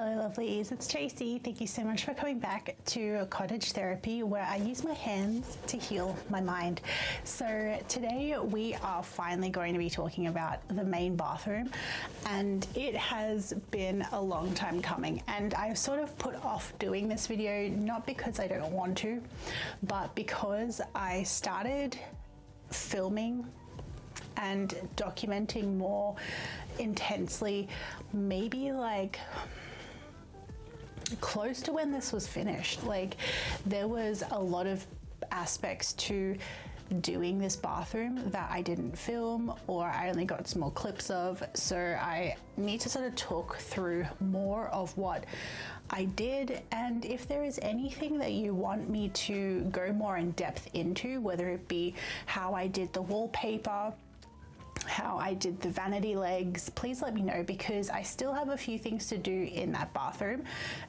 Hello lovelies, it's Tracy. Thank you so much for coming back to Cottage Therapy, where I use my hands to heal my mind. So today we are finally going to be talking about the main bathroom, and it has been a long time coming, and I've sort of put off doing this video, not because I don't want to, but because I started filming and documenting more intensely, maybe like close to when this was finished. Like, there was a lot of aspects to doing this bathroom that I didn't film, or I only got small clips of, so I need to sort of talk through more of what I did. And if there is anything that you want me to go more in depth into, whether it be how I did the wallpaper, how I did the vanity legs, please let me know, because I still have a few things to do in that bathroom,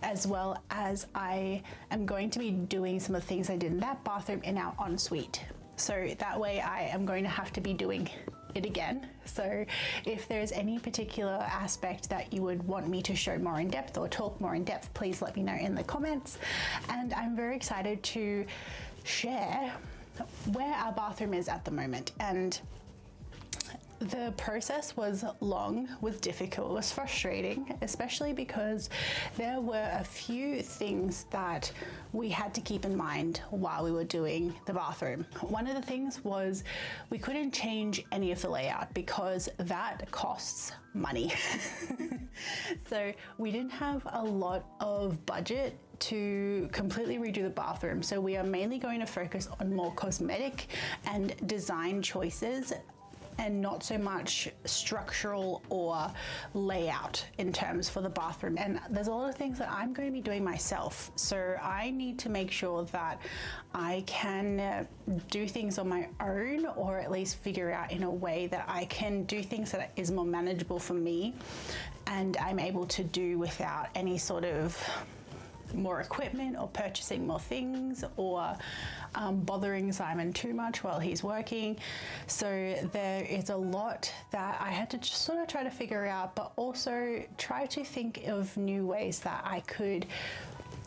as well as I am going to be doing some of the things I did in that bathroom in our ensuite. So that way I am going to have to be doing it again. So if there's any particular aspect that you would want me to show more in depth or talk more in depth, please let me know in the comments. And I'm very excited to share where our bathroom is at the moment. And the process was long, was difficult, was frustrating, especially because there were a few things that we had to keep in mind while we were doing the bathroom. One of the things was we couldn't change any of the layout because that costs money. So we didn't have a lot of budget to completely redo the bathroom. So we are mainly going to focus on more cosmetic and design choices, and not so much structural or layout in terms for the bathroom. And there's a lot of things that I'm going to be doing myself. So I need to make sure that I can do things on my own, or at least figure out in a way that I can do things that is more manageable for me, and I'm able to do without any sort of more equipment or purchasing more things, or bothering Simon too much while he's working. So there is a lot that I had to just sort of try to figure out, but also try to think of new ways that I could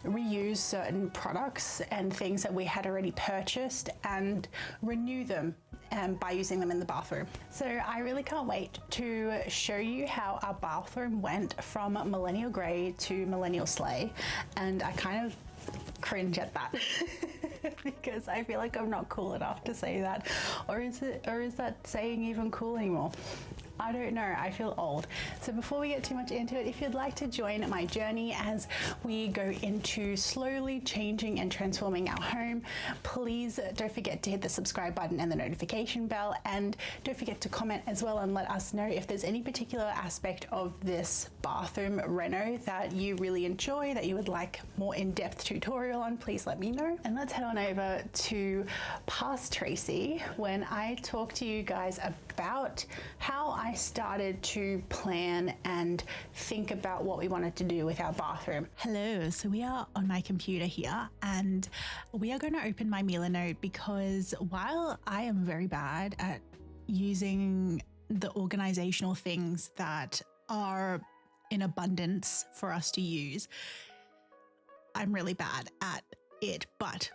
reuse certain products and things that we had already purchased and renew them by using them in the bathroom. So I really can't wait to show you how our bathroom went from millennial grey to millennial slay. And I kind of cringe at that because I feel like I'm not cool enough to say that, or is that saying even cool anymore? I don't know, I feel old. So before we get too much into it, if you'd like to join my journey as we go into slowly changing and transforming our home, please don't forget to hit the subscribe button and the notification bell, and don't forget to comment as well and let us know if there's any particular aspect of this bathroom reno that you really enjoy, that you would like more in-depth tutorial on. Please let me know. And let's head on over to past Tracy, when I talk to you guys about how I started to plan and think about what we wanted to do with our bathroom. Hello, so we are on my computer here, and we are going to open my Milanote, because while I am very bad at using the organizational things that are in abundance for us to use, I'm really bad at it. But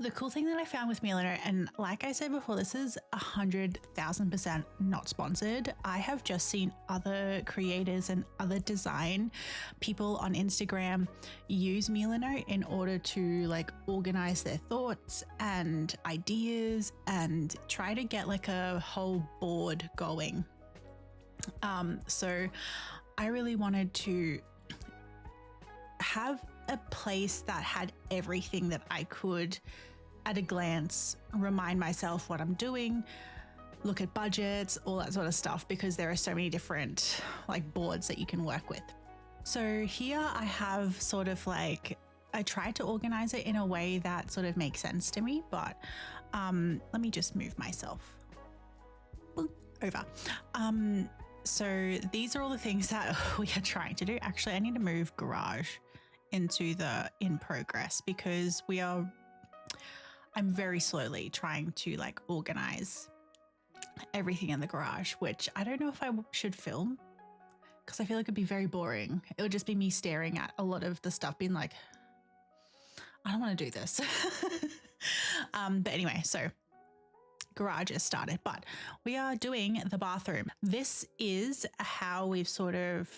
the cool thing that I found with Milanote, and like I said before, this is 100,000% not sponsored. I have just seen other creators and other design people on Instagram use Milanote in order to like organize their thoughts and ideas and try to get like a whole board going. So I really wanted to have a place that had everything that I could at a glance remind myself what I'm doing, look at budgets, all that sort of stuff, because there are so many different like boards that you can work with. So here I have sort of like, I tried to organize it in a way that sort of makes sense to me, but let me just move myself over. So these are all the things that we are trying to do. Actually, I need to move garage into the in progress, because I'm very slowly trying to like organize everything in the garage, which I don't know if I should film because I feel like it'd be very boring. It would just be me staring at a lot of the stuff being like, I don't want to do this. But anyway, so garage is started, but we are doing the bathroom. This is how we've sort of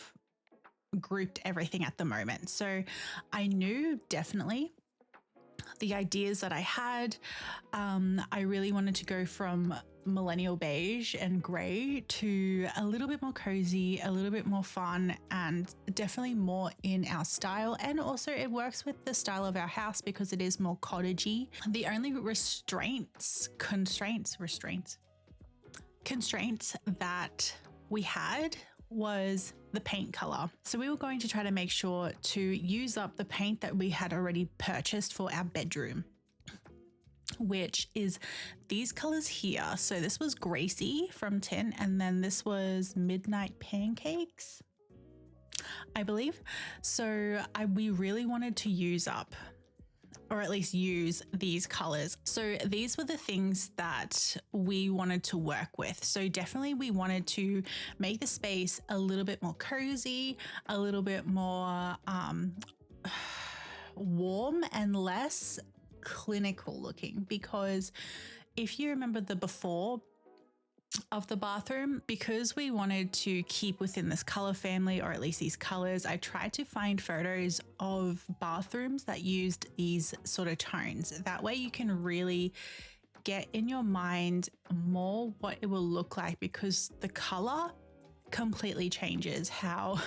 grouped everything at the moment. So I knew definitely the ideas that I had. I really wanted to go from millennial beige and gray to a little bit more cozy, a little bit more fun, and definitely more in our style. And also it works with the style of our house because it is more cottagey. The only constraints that we had was the paint color. So we were going to try to make sure to use up the paint that we had already purchased for our bedroom, which is these colors here. So this was Gracie from Tin, and then this was Midnight Pancakes, I believe. So we really wanted to use up, or at least use these colors. So these were the things that we wanted to work with. So definitely we wanted to make the space a little bit more cozy, a little bit more warm and less clinical looking, because if you remember the before of the bathroom, because we wanted to keep within this color family, or at least these colors, I tried to find photos of bathrooms that used these sort of tones. That way you can really get in your mind more what it will look like, because the color completely changes how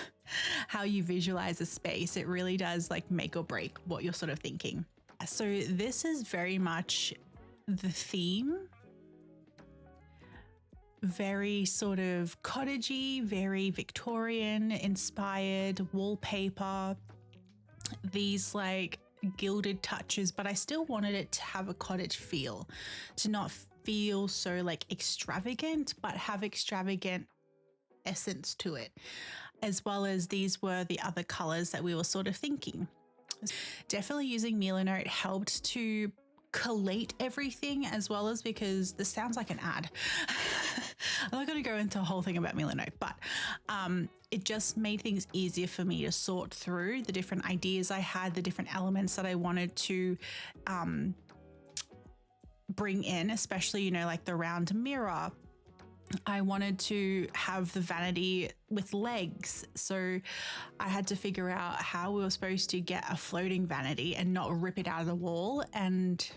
you visualize a space. It really does like make or break what you're sort of thinking. So this is very much the theme. Very sort of cottagey, very Victorian inspired wallpaper, these like gilded touches, but I still wanted it to have a cottage feel, to not feel so like extravagant, but have extravagant essence to it, as well as these were the other colors that we were sort of thinking. Definitely using Milo Note helped to collate everything, as well as because this sounds like an ad. I'm not going to go into a whole thing about Milo Note, but it just made things easier for me to sort through the different ideas I had, the different elements that I wanted to bring in, especially, you know, like the round mirror. I wanted to have the vanity with legs. So I had to figure out how we were supposed to get a floating vanity and not rip it out of the wall, and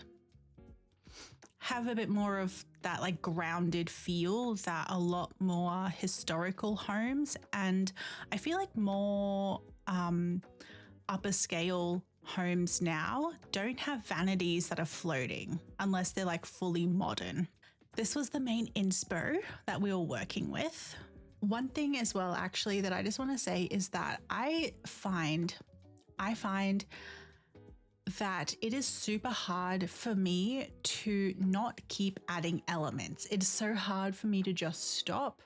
have a bit more of that like grounded feel that a lot more historical homes, and I feel like more upper scale homes now don't have vanities that are floating unless they're like fully modern. This was the main inspo that we were working with. One thing as well, actually, that I just want to say is that I find that it is super hard for me to not keep adding elements. It's so hard for me to just stop.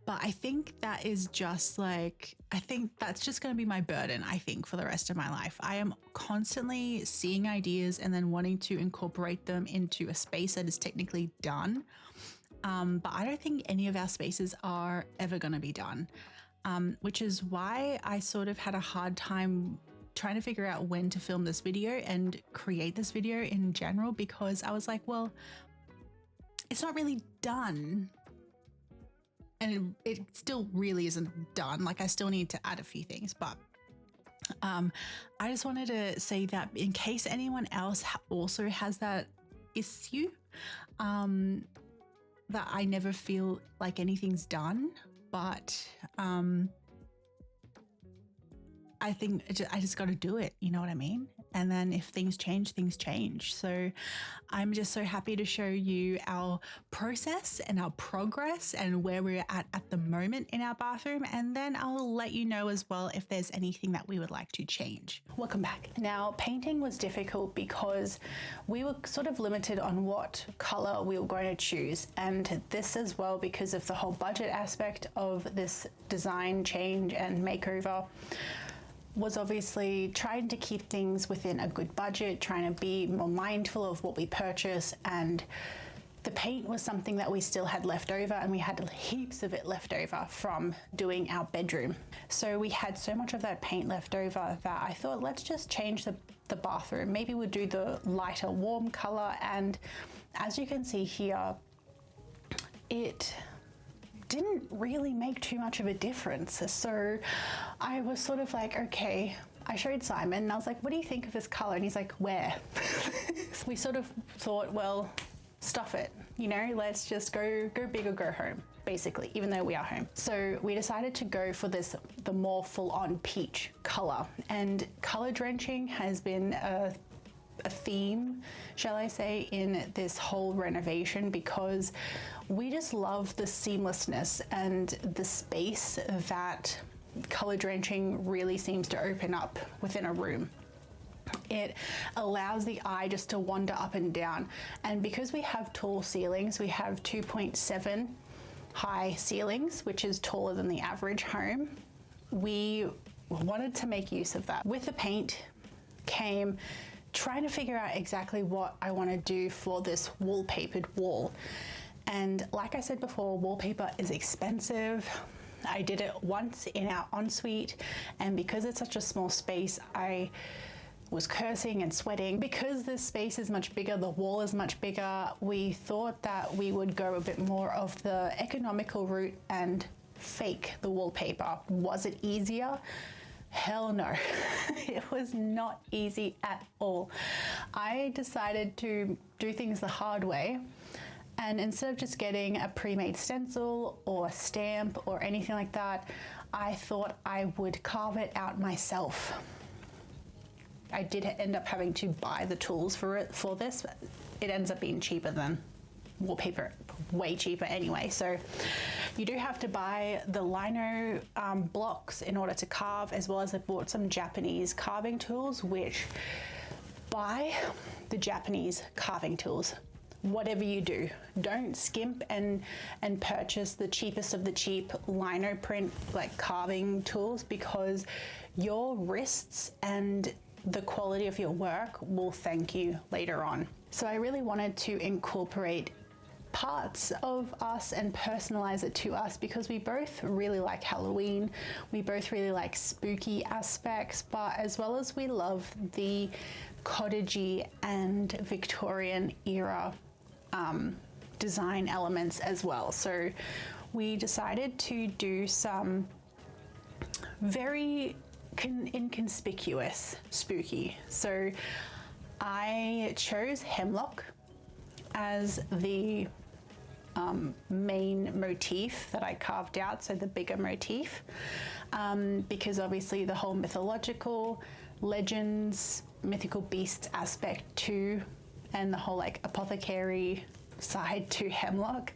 But I think that is just like, I think that's just going to be my burden, I think, for the rest of my life. I am constantly seeing ideas and then wanting to incorporate them into a space that is technically done. But I don't think any of our spaces are ever going to be done, which is why I sort of had a hard time trying to figure out when to film this video and create this video in general, because I was like, well, it's not really done. And it still really isn't done. Like I still need to add a few things, but I just wanted to say that in case anyone else also has that issue, that I never feel like anything's done, but I think I just got to do it. You know what I mean? And then if things change, things change. So I'm just so happy to show you our process and our progress and where we're at the moment in our bathroom. And then I'll let you know as well if there's anything that we would like to change. Welcome back. Now, painting was difficult because we were sort of limited on what color we were going to choose. And this as well because of the whole budget aspect of this design change and makeover was obviously trying to keep things within a good budget, trying to be more mindful of what we purchase and The paint was something that we still had left over, and we had heaps of it left over from doing our bedroom. So we had so much of that paint left over that I thought, let's just change the bathroom. Maybe we'll do the lighter warm color. And as you can see here, it didn't really make too much of a difference. So I was sort of like, okay, I showed Simon and I was like, what do you think of this color? And he's like, where? We sort of thought, well, stuff it, you know, let's just go big or go home, basically, even though we are home. So we decided to go for the more full-on peach color, and color drenching has been a theme, shall I say, in this whole renovation, because we just love the seamlessness and the space that color drenching really seems to open up within a room. It allows the eye just to wander up and down. And because we have tall ceilings, we have 2.7 high ceilings, which is taller than the average home. We wanted to make use of that. With the paint came trying to figure out exactly what I want to do for this wallpapered wall. And like I said before, wallpaper is expensive. I did it once in our ensuite, and because it's such a small space, I was cursing and sweating. Because this space is much bigger, the wall is much bigger, we thought that we would go a bit more of the economical route and fake the wallpaper. Was it easier? Hell no. It was not easy at all. I decided to do things the hard way, and instead of just getting a pre-made stencil or a stamp or anything like that, I thought I would carve it out myself. I did end up having to buy the tools for this. It ends up being cheaper than wallpaper, way cheaper anyway. So you do have to buy the lino blocks in order to carve, as well as I bought some Japanese carving tools, which buy the Japanese carving tools. Whatever you do, don't skimp and purchase the cheapest of the cheap lino print like carving tools, because your wrists and the quality of your work will thank you later on. So I really wanted to incorporate parts of us and personalize it to us, because we both really like Halloween, we both really like spooky aspects, but as well as we love the cottagey and Victorian era design elements as well. So we decided to do some very inconspicuous spooky. So I chose hemlock as the main motif that I carved out, so the bigger motif, because obviously the whole mythological legends, mythical beasts aspect too, and the whole like apothecary side to hemlock.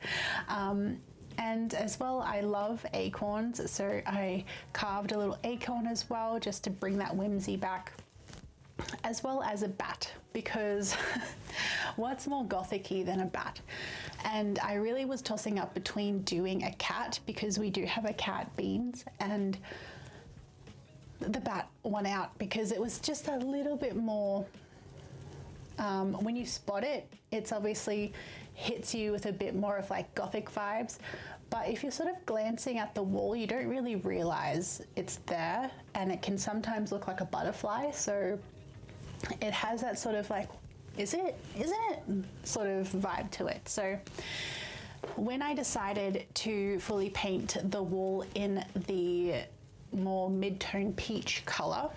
And as well, I love acorns, so I carved a little acorn as well, just to bring that whimsy back, as well as a bat, because what's more gothic-y than a bat? And I really was tossing up between doing a cat, because we do have a cat, Beans, and the bat won out because it was just a little bit more, when you spot it, it's obviously hits you with a bit more of like gothic vibes, but if you're sort of glancing at the wall, you don't really realize it's there, and it can sometimes look like a butterfly. So it has that sort of like, is it, isn't it sort of vibe to it. So when I decided to fully paint the wall in the more mid-tone peach color,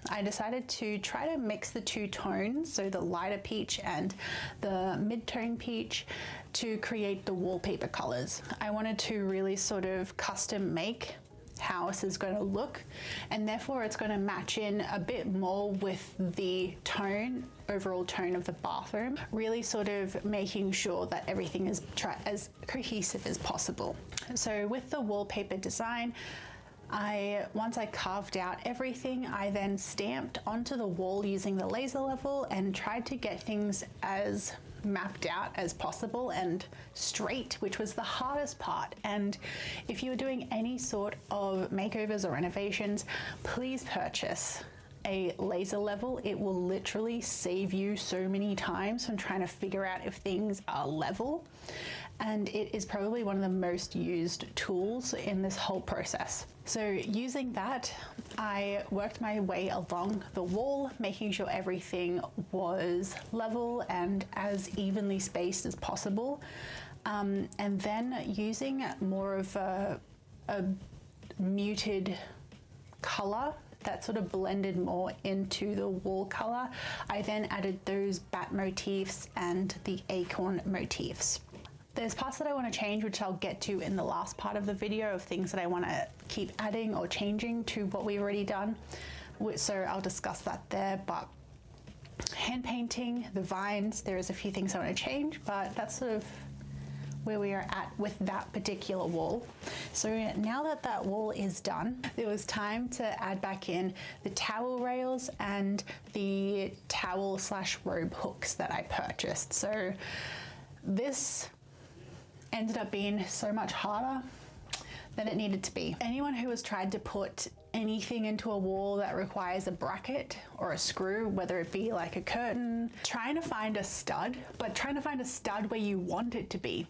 I decided to try to mix the two tones, so the lighter peach and the mid-tone peach, to create the wallpaper colors. I wanted to really sort of custom make how this is going to look, and therefore it's going to match in a bit more with the tone, overall tone of the bathroom, really sort of making sure that everything is as cohesive as possible. So with the wallpaper design, once I carved out everything, I then stamped onto the wall using the laser level and tried to get things as mapped out as possible and straight, which was the hardest part. And if you're doing any sort of makeovers or renovations, please purchase a laser level, it will literally save you so many times from trying to figure out if things are level. And it is probably one of the most used tools in this whole process. So using that, I worked my way along the wall, making sure everything was level and as evenly spaced as possible. And then using more of a muted color that sort of blended more into the wall color, I then added those bat motifs and the acorn motifs. There's parts that I want to change, which I'll get to in the last part of the video, of things that I want to keep adding or changing to what we've already done. So I'll discuss that there. But hand painting, the vines, there is a few things I want to change, but that's sort of where we are at with that particular wall. So now that that wall is done, it was time to add back in the towel rails and the towel / robe hooks that I purchased. So this ended up being so much harder than it needed to be. Anyone who has tried to put anything into a wall that requires a bracket or a screw, whether it be like a curtain, trying to find a stud, but trying to find a stud where you want it to be,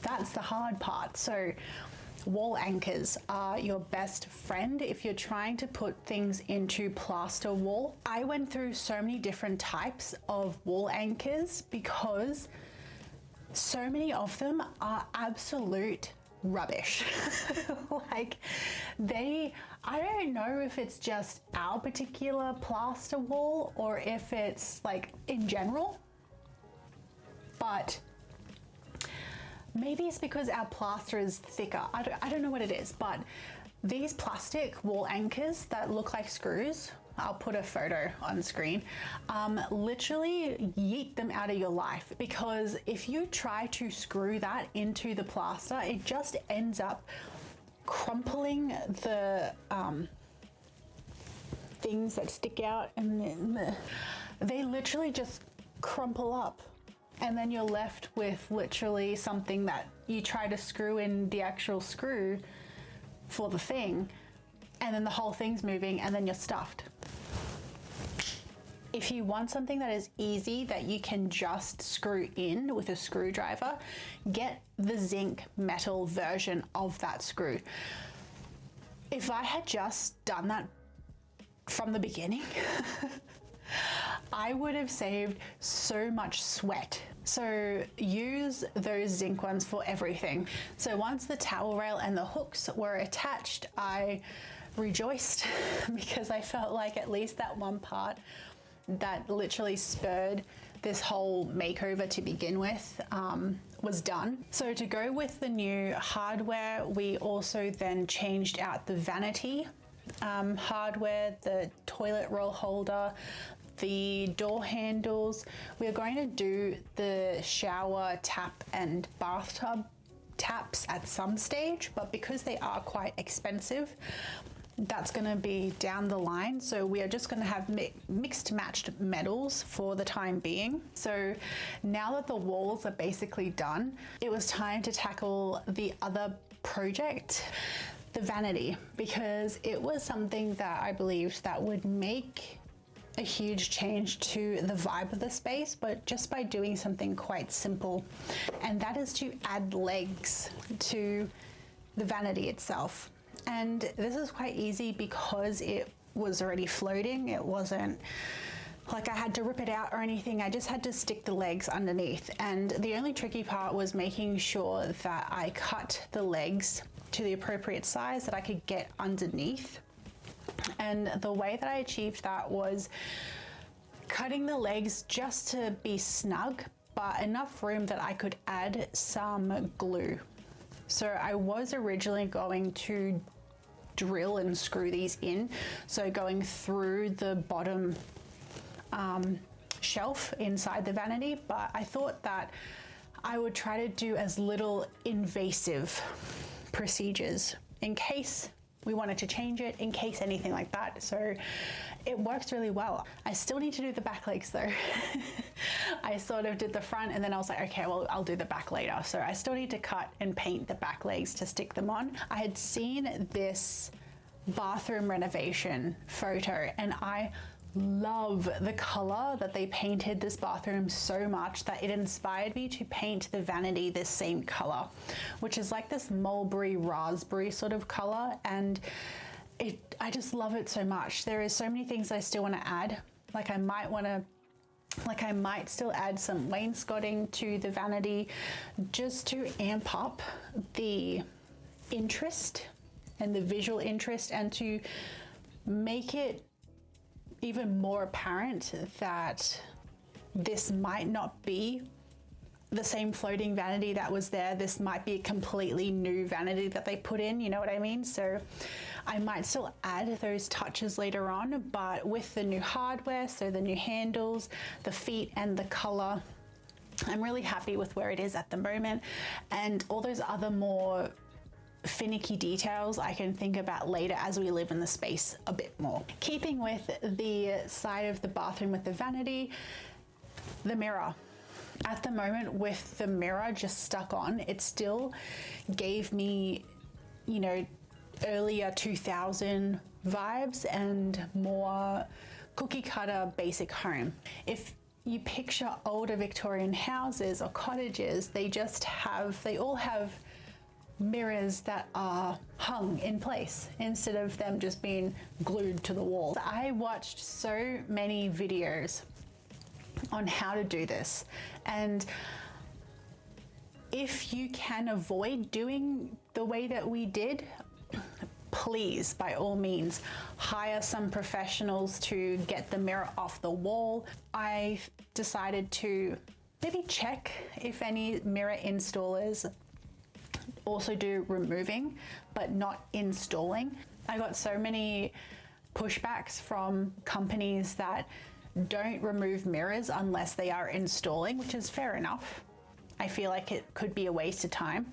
that's the hard part. So wall anchors are your best friend if you're trying to put things into plaster wall. I went through so many different types of wall anchors because so many of them are absolute rubbish. Like I don't know if it's just our particular plaster wall or if it's like in general, but maybe it's because our plaster is thicker. I don't know what it is, but these plastic wall anchors that look like screws, I'll put a photo on screen, literally yeet them out of your life, because if you try to screw that into the plaster, it just ends up crumpling the things that stick out, and then they literally just crumple up. And then you're left with literally something that you try to screw in the actual screw for the thing, and then the whole thing's moving, and then you're stuffed. If you want something that is easy, that you can just screw in with a screwdriver, get the zinc metal version of that screw. If I had just done that from the beginning, I would have saved so much sweat. So use those zinc ones for everything. So once the towel rail and the hooks were attached, I rejoiced because I felt like at least that one part that literally spurred this whole makeover to begin with was done. So to go with the new hardware, we also then changed out the Vanity hardware, the toilet roll holder, the door handles. We're going to do the shower tap and bathtub taps at some stage, but because they are quite expensive, that's going to be down the line. So we are just going to have mixed matched metals for the time being. So now that the walls are basically done, it was time to tackle the other project, the vanity, because it was something that I believed that would make a huge change to the vibe of the space, but just by doing something quite simple, and that is to add legs to the vanity itself. And this is quite easy because it was already floating. It wasn't like I had to rip it out or anything. I just had to stick the legs underneath. And the only tricky part was making sure that I cut the legs to the appropriate size that I could get underneath. And the way that I achieved that was cutting the legs just to be snug, but enough room that I could add some glue. So I was originally going to drill and screw these in, so going through the bottom shelf inside the vanity, but I thought that I would try to do as little invasive procedures in case we wanted to change it, in case anything like that. So it works really well. I still need to do the back legs though. I sort of did the front and then I was like, okay, well, I'll do the back later. So I still need to cut and paint the back legs to stick them on. I had seen this bathroom renovation photo, and I love the color that they painted this bathroom so much that it inspired me to paint the vanity this same color, which is like this mulberry raspberry sort of color, and I just love it so much. There is so many things I still want to add. Like I might still add some wainscoting to the vanity just to amp up the interest and the visual interest, and to make it even more apparent that this might not be the same floating vanity that was there. This might be a completely new vanity that they put in, you know what I mean? So I might still add those touches later on, but with the new hardware, so the new handles, the feet, and the color, I'm really happy with where it is at the moment. And all those other more finicky details I can think about later as we live in the space a bit more. Keeping with the side of the bathroom with the vanity, the mirror. At the moment, with the mirror just stuck on, it still gave me, you know, earlier 2000 vibes and more cookie cutter basic home. If you picture older Victorian houses or cottages, they all have mirrors that are hung in place instead of them just being glued to the wall. I watched so many videos on how to do this, and if you can avoid doing the way that we did, please, by all means, hire some professionals to get the mirror off the wall. I decided to maybe check if any mirror installers also do removing but not installing. I got so many pushbacks from companies that don't remove mirrors unless they are installing, which is fair enough. I feel like it could be a waste of time.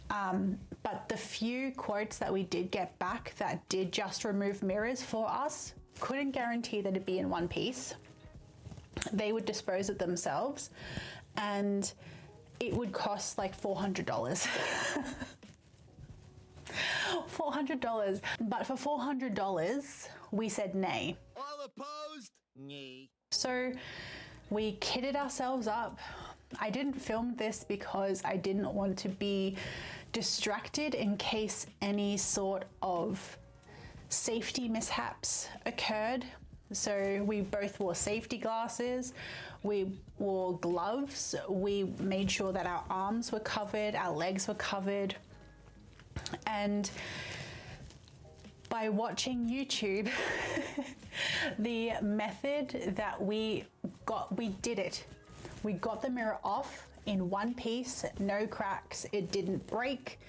But the few quotes that we did get back that did just remove mirrors for us, couldn't guarantee that it'd be in one piece. They would dispose it themselves, and it would cost like $400. $400. But for $400, we said nay. All opposed? Nay. So we kitted ourselves up. I didn't film this because I didn't want to be distracted in case any sort of safety mishaps occurred. So we both wore safety glasses, we wore gloves, we made sure that our arms were covered, our legs were covered. And by watching YouTube, the method that we did it. We got the mirror off in one piece, no cracks, it didn't break,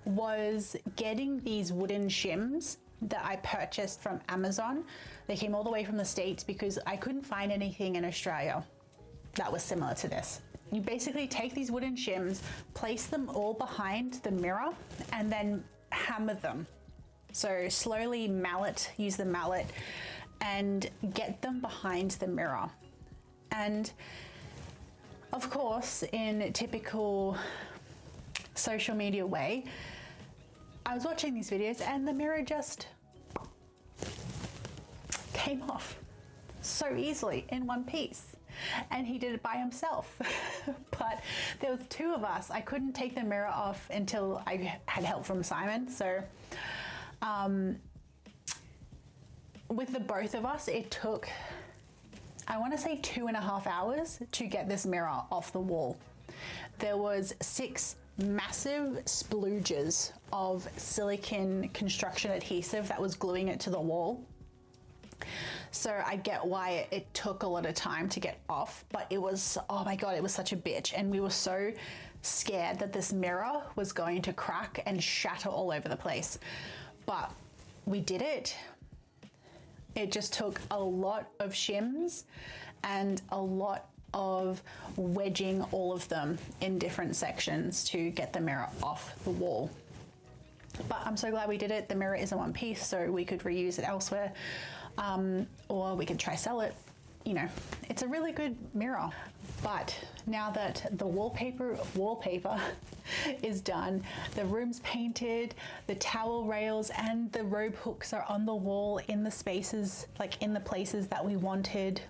was getting these wooden shims that I purchased from Amazon. They came all the way from the States because I couldn't find anything in Australia that was similar to this. You basically take these wooden shims, place them all behind the mirror, and then hammer them. So slowly use the mallet and get them behind the mirror. And of course, in typical social media way, I was watching these videos and the mirror just came off so easily in one piece. And he did it by himself. But there was two of us. I couldn't take the mirror off until I had help from Simon. So with the both of us, it took, I want to say 2.5 hours to get this mirror off the wall. There was 6 massive splooges of silicone construction adhesive that was gluing it to the wall. So I get why it took a lot of time to get off, but it was, oh my God, it was such a bitch. And we were so scared that this mirror was going to crack and shatter all over the place. But we did it. It just took a lot of shims and a lot of wedging all of them in different sections to get the mirror off the wall. But I'm so glad we did it. The mirror is in one piece, so we could reuse it elsewhere, or we could try sell it. you know, it's a really good mirror. But now that the wallpaper is done, the room's painted, the towel rails and the robe hooks are on the wall in the spaces, like in the places that we wanted.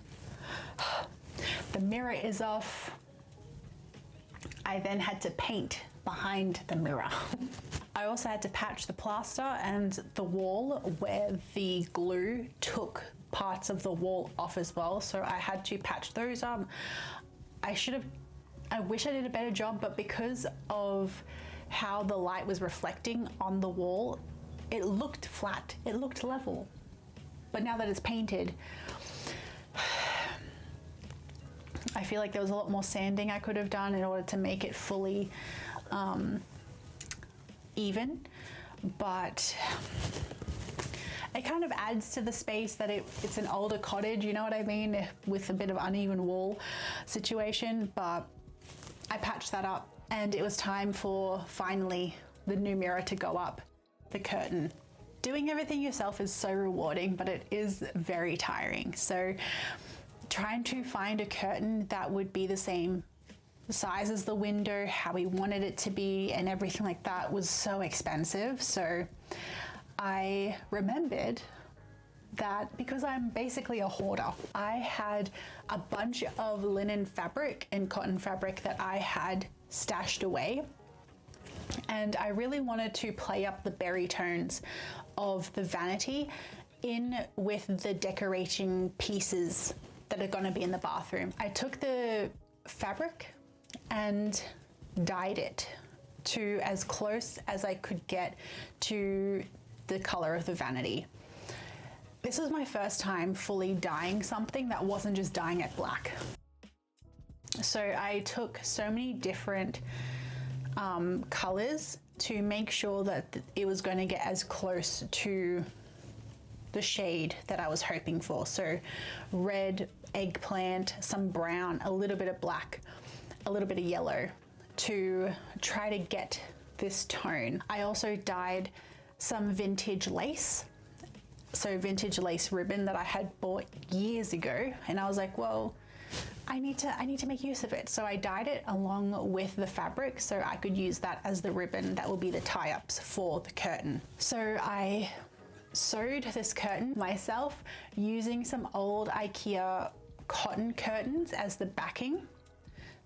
The mirror is off. I then had to paint behind the mirror. I also had to patch the plaster and the wall where the glue took parts of the wall off as well. So I had to patch those up. I wish I did a better job, but because of how the light was reflecting on the wall, it looked flat, it looked level. But now that it's painted, I feel like there was a lot more sanding I could have done in order to make it fully even, but it kind of adds to the space that it's an older cottage, you know what I mean, with a bit of uneven wall situation. But I patched that up and it was time for finally the new mirror to go up, the curtain. Doing everything yourself is so rewarding, but it is very tiring. So trying to find a curtain that would be the same size as the window, how we wanted it to be and everything like that was so expensive. So I remembered that because I'm basically a hoarder, I had a bunch of linen fabric and cotton fabric that I had stashed away. And I really wanted to play up the berry tones of the Vanity in with the decorating pieces that are going to be in the bathroom. I took the fabric and dyed it to as close as I could get to the color of the Vanity. This was my first time fully dyeing something that wasn't just dyeing it black. So I took so many different colors to make sure that it was going to get as close to the shade that I was hoping for. So red, eggplant, some brown, a little bit of black, a little bit of yellow to try to get this tone. I also dyed some vintage lace. So vintage lace ribbon that I had bought years ago. And I was like, well, I need to make use of it. So I dyed it along with the fabric so I could use that as the ribbon that will be the tie-ups for the curtain. So I sewed this curtain myself using some old IKEA cotton curtains as the backing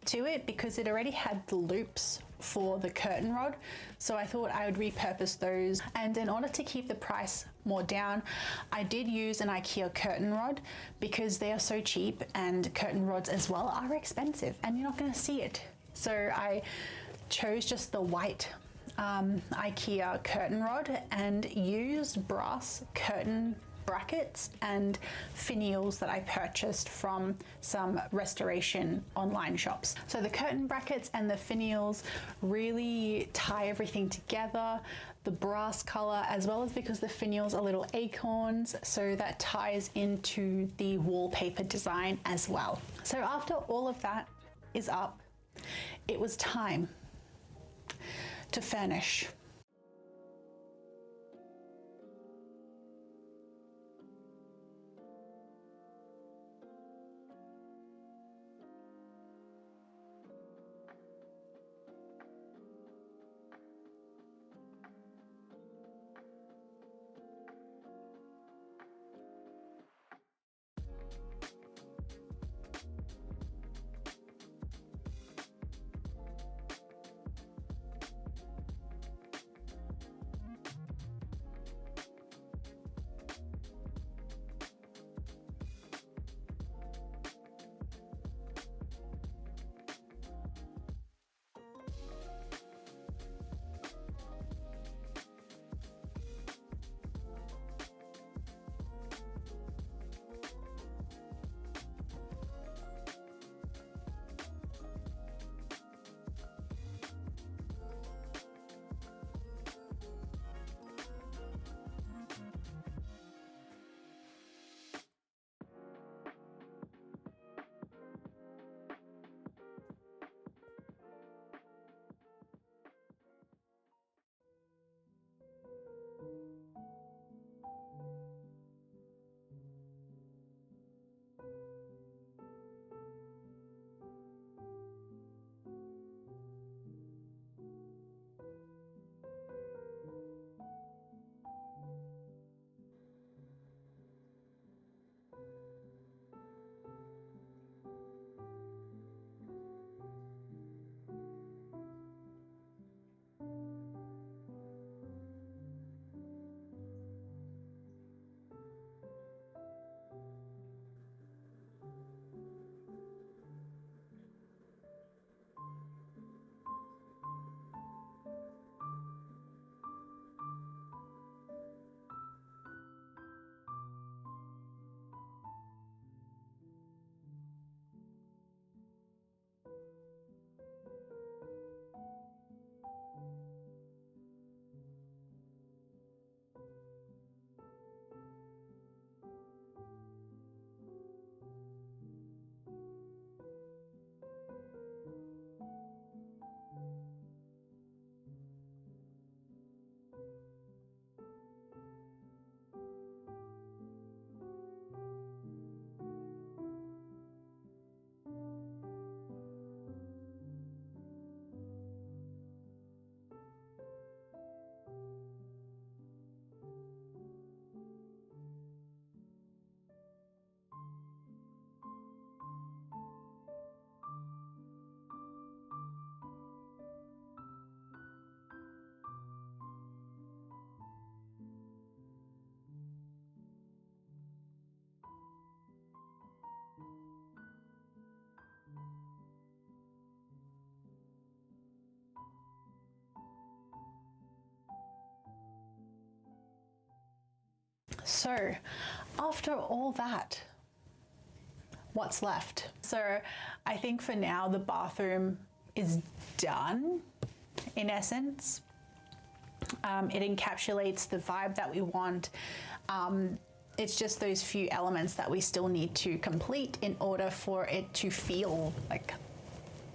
to it because it already had the loops for the curtain rod. So I thought I would repurpose those. And in order to keep the price more down, I did use an IKEA curtain rod because they are so cheap, and curtain rods as well are expensive and you're not going to see it. So I chose just the white IKEA curtain rod and used brass curtain brackets and finials that I purchased from some restoration online shops. So the curtain brackets and the finials really tie everything together, the brass color, as well as because the finials are little acorns, so that ties into the wallpaper design as well. So after all of that is up, it was time to furnish. So after all that, what's left? So I think for now the bathroom is done in essence. It encapsulates the vibe that we want. It's just those few elements that we still need to complete in order for it to feel like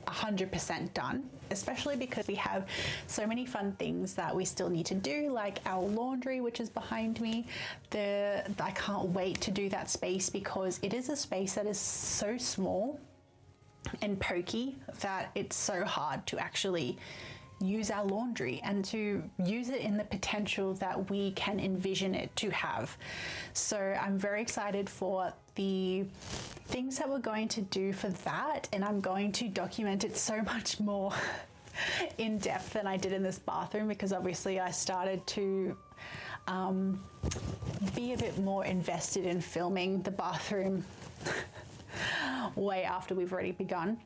100% done, especially because we have so many fun things that we still need to do, like our laundry, which is behind me. I can't wait to do that space because it is a space that is so small and pokey that it's so hard to actually use our laundry and to use it in the potential that we can envision it to have. So I'm very excited for the things that we're going to do for that, and I'm going to document it so much more in depth than I did in this bathroom, because obviously I started to be a bit more invested in filming the bathroom way after we've already begun.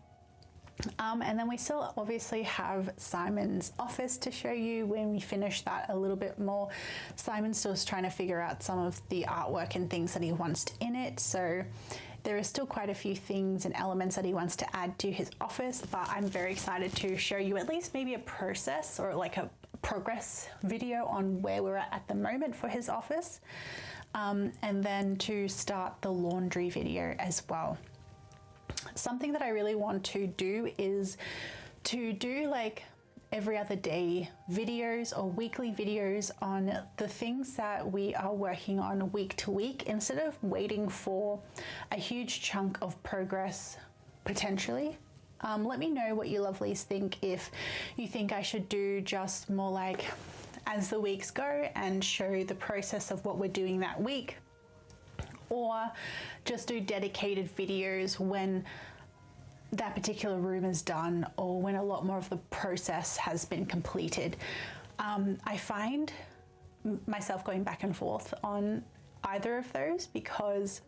And then we still obviously have Simon's office to show you when we finish that a little bit more. Simon's still trying to figure out some of the artwork and things that he wants in it. So there is still quite a few things and elements that he wants to add to his office, but I'm very excited to show you at least maybe a process or like a progress video on where we're at the moment for his office. And then to start the laundry video as well. Something that I really want to do is to do like every other day videos or weekly videos on the things that we are working on week to week, instead of waiting for a huge chunk of progress potentially. Let me know what you lovelies think, if you think I should do just more like as the weeks go and show the process of what we're doing that week, or just do dedicated videos when that particular room is done or when a lot more of the process has been completed. I find myself going back and forth on either of those because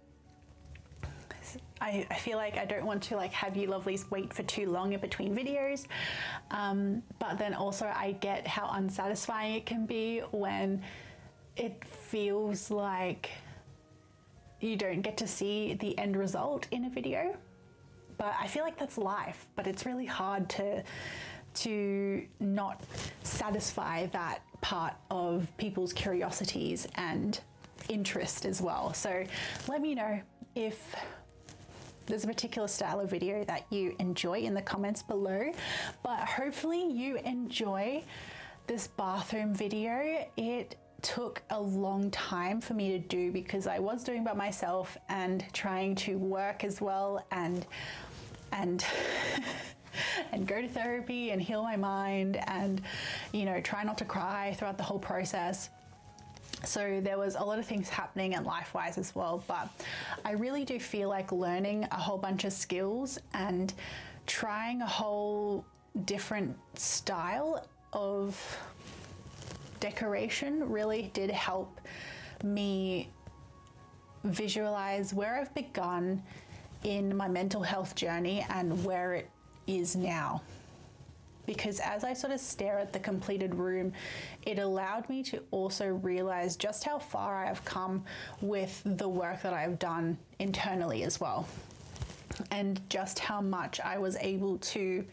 I feel like I don't want to like have you lovelies wait for too long in between videos, but then also I get how unsatisfying it can be when it feels like you don't get to see the end result in a video. But I feel like that's life, but it's really hard to not satisfy that part of people's curiosities and interest as well. So let me know if there's a particular style of video that you enjoy in the comments below, but hopefully you enjoy this bathroom video. It took a long time for me to do because I was doing by myself and trying to work as well and and go to therapy and heal my mind and, you know, try not to cry throughout the whole process. So there was a lot of things happening and life-wise as well, but I really do feel like learning a whole bunch of skills and trying a whole different style of decoration really did help me visualize where I've begun in my mental health journey and where it is now. Because as I sort of stare at the completed room, it allowed me to also realize just how far I have come with the work that I've done internally as well. And just how much I was able to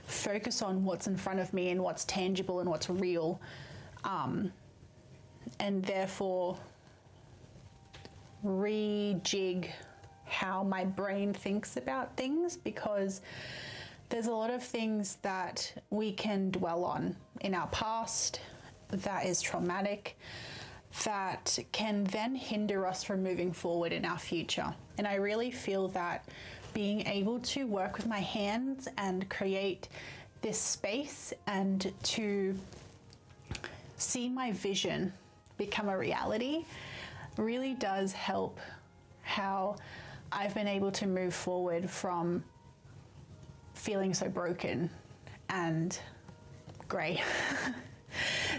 focus on what's in front of me and what's tangible and what's real. And therefore rejig how my brain thinks about things, because there's a lot of things that we can dwell on in our past that is traumatic, that can then hinder us from moving forward in our future. And I really feel that being able to work with my hands and create this space and to see my vision become a reality really does help how I've been able to move forward from feeling so broken and grey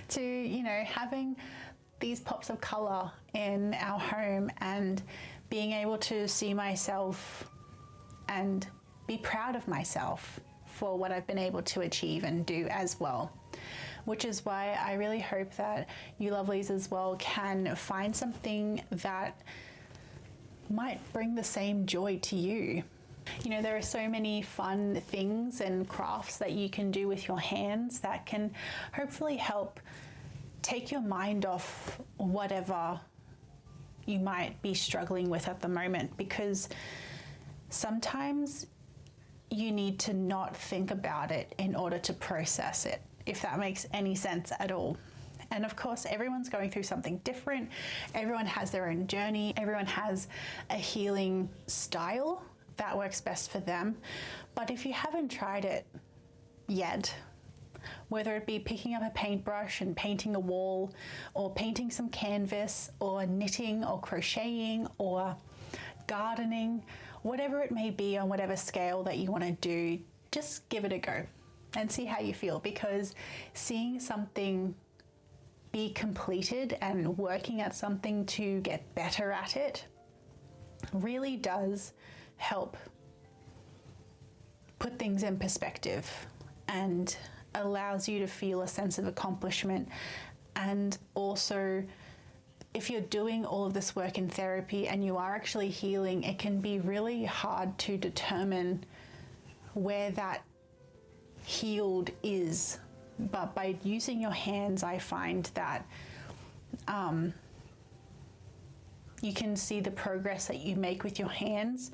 to, you know, having these pops of colour in our home and being able to see myself and be proud of myself for what I've been able to achieve and do as well. which is why I really hope that you lovelies as well can find something that might bring the same joy to you. You know, there are so many fun things and crafts that you can do with your hands that can hopefully help take your mind off whatever you might be struggling with at the moment, because sometimes you need to not think about it in order to process it, if that makes any sense at all. And of course, everyone's going through something different. Everyone has their own journey. Everyone has a healing style that works best for them. But if you haven't tried it yet, whether it be picking up a paintbrush and painting a wall, or painting some canvas, or knitting or crocheting or gardening, whatever it may be on whatever scale that you want to do, just give it a go and see how you feel, because seeing something be completed and working at something to get better at it really does help put things in perspective and allows you to feel a sense of accomplishment. And also, if you're doing all of this work in therapy and you are actually healing, it can be really hard to determine where that healed is. But by using your hands, I find that you can see the progress that you make with your hands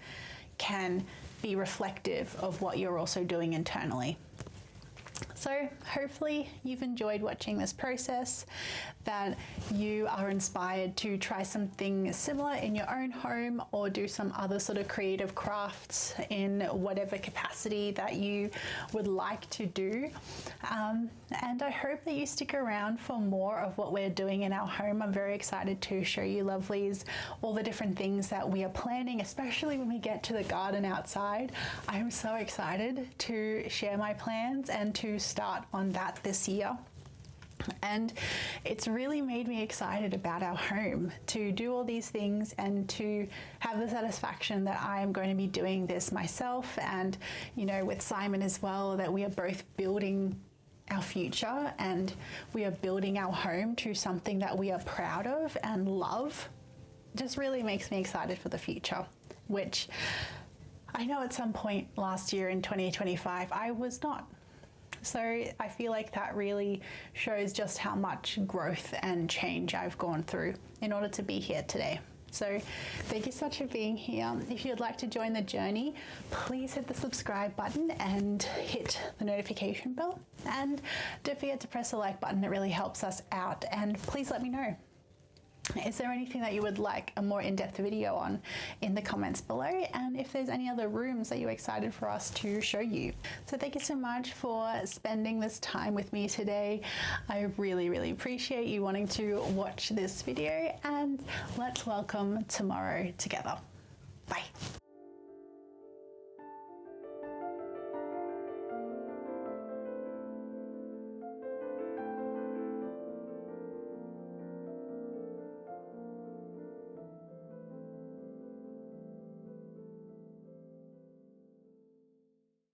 can be reflective of what you're also doing internally. So hopefully you've enjoyed watching this process, that you are inspired to try something similar in your own home, or do some other sort of creative crafts in whatever capacity that you would like to do. And I hope that you stick around for more of what we're doing in our home. I'm very excited to show you lovelies all the different things that we are planning, especially when we get to the garden outside. I'm so excited to share my plans and to start on that this year. And it's really made me excited about our home, to do all these things and to have the satisfaction that I am going to be doing this myself, and, you know, with Simon as well, that we are both building our future and we are building our home to something that we are proud of and love. Just really makes me excited for the future, which I know at some point last year in 2025 I was not. So I feel like that really shows just how much growth and change I've gone through in order to be here today. So thank you so much for being here. If you'd like to join the journey, please hit the subscribe button and hit the notification bell. And don't forget to press the like button. It really helps us out. And please let me know, is there anything that you would like a more in-depth video on in the comments below? And if there's any other rooms that you're excited for us to show you. So thank you so much for spending this time with me today. I really, really appreciate you wanting to watch this video, and let's welcome tomorrow together. Bye.